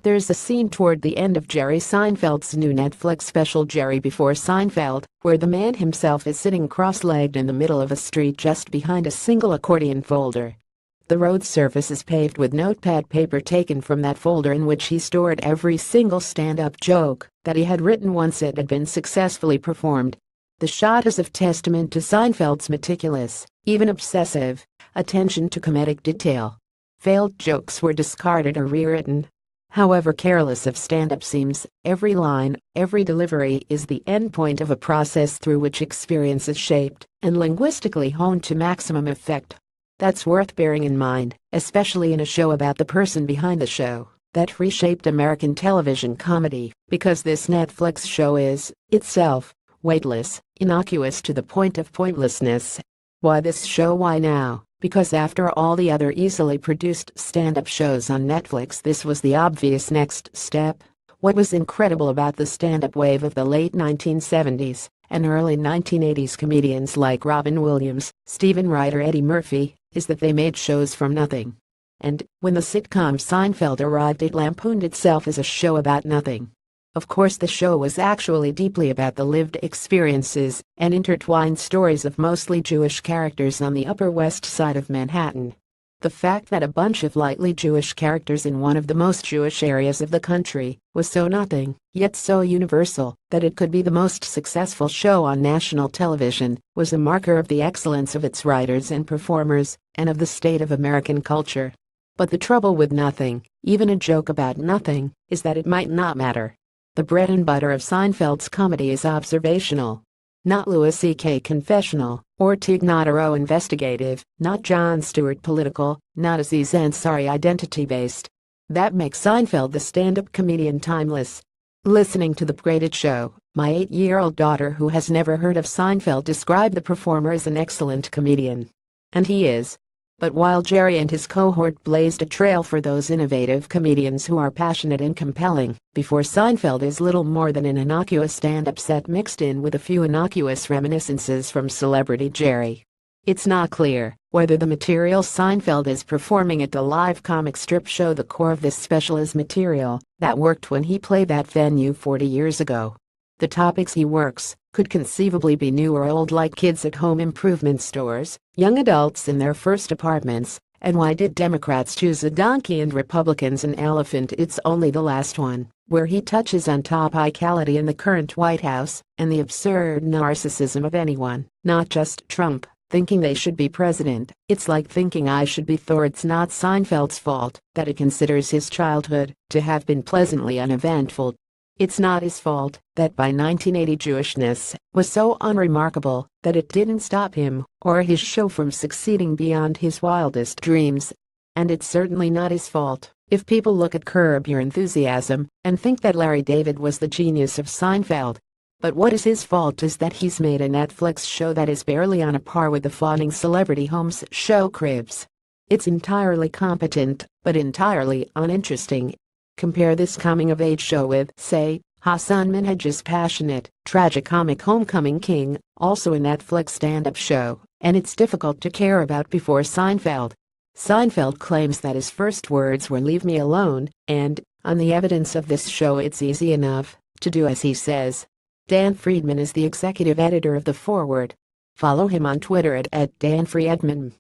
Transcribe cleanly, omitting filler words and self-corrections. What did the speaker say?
There's a scene toward the end of Jerry Seinfeld's new Netflix special Jerry Before Seinfeld, where the man himself is sitting cross-legged in the middle of a street just behind a single accordion folder. The road surface is paved with notepad paper taken from that folder in which he stored every single stand-up joke that he had written once it had been successfully performed. The shot is a testament to Seinfeld's meticulous, even obsessive, attention to comedic detail. Failed jokes were discarded or rewritten. However careless of stand-up seems, every line, every delivery is the endpoint of a process through which experience is shaped and linguistically honed to maximum effect. That's worth bearing in mind, especially in a show about the person behind the show that reshaped American television comedy, because this Netflix show is, itself, weightless, innocuous to the point of pointlessness. Why this show? Why now? Because after all the other easily produced stand-up shows on Netflix, this was the obvious next step. What was incredible about the stand-up wave of the late 1970s and early 1980s comedians like Robin Williams, Stephen Wright or Eddie Murphy is that they made shows from nothing. And when the sitcom Seinfeld arrived, it lampooned itself as a show about nothing. Of course, the show was actually deeply about the lived experiences and intertwined stories of mostly Jewish characters on the Upper West Side of Manhattan. The fact that a bunch of lightly Jewish characters in one of the most Jewish areas of the country was so nothing, yet so universal, that it could be the most successful show on national television, was a marker of the excellence of its writers and performers, and of the state of American culture. But the trouble with nothing, even a joke about nothing, is that it might not matter. The bread and butter of Seinfeld's comedy is observational. Not Louis C.K. confessional, or Tig Notaro investigative, not Jon Stewart political, not Aziz Ansari identity-based. That makes Seinfeld the stand-up comedian timeless. Listening to The Graded Show, my 8-year-old daughter who has never heard of Seinfeld described the performer as an excellent comedian. And he is. But while Jerry and his cohort blazed a trail for those innovative comedians who are passionate and compelling, Before Seinfeld is little more than an innocuous stand-up set mixed in with a few innocuous reminiscences from celebrity Jerry. It's not clear whether the material Seinfeld is performing at the live comic strip show the core of this special is material that worked when he played that venue 40 years ago. The topics he works could conceivably be new or old, like kids at home improvement stores, young adults in their first apartments, and why did Democrats choose a donkey and Republicans an elephant. It's only the last one, where he touches on topicality in the current White House and the absurd narcissism of anyone, not just Trump, thinking they should be president. It's like thinking I should be Thor. It's not Seinfeld's fault that it considers his childhood to have been pleasantly uneventful. It's not his fault that by 1980 Jewishness was so unremarkable that it didn't stop him or his show from succeeding beyond his wildest dreams. And it's certainly not his fault if people look at Curb Your Enthusiasm and think that Larry David was the genius of Seinfeld. But what is his fault is that he's made a Netflix show that is barely on a par with the fawning Celebrity Homes show Cribs. It's entirely competent, but entirely uninteresting. Compare this coming-of-age show with, say, Hassan Minhaj's passionate, tragicomic Homecoming King, also a Netflix stand-up show, and it's difficult to care about Before Seinfeld. Seinfeld claims that his first words were "leave me alone," and, on the evidence of this show, it's easy enough to do as he says. Dan Friedman is the executive editor of The Forward. Follow him on Twitter at @DanFriedman.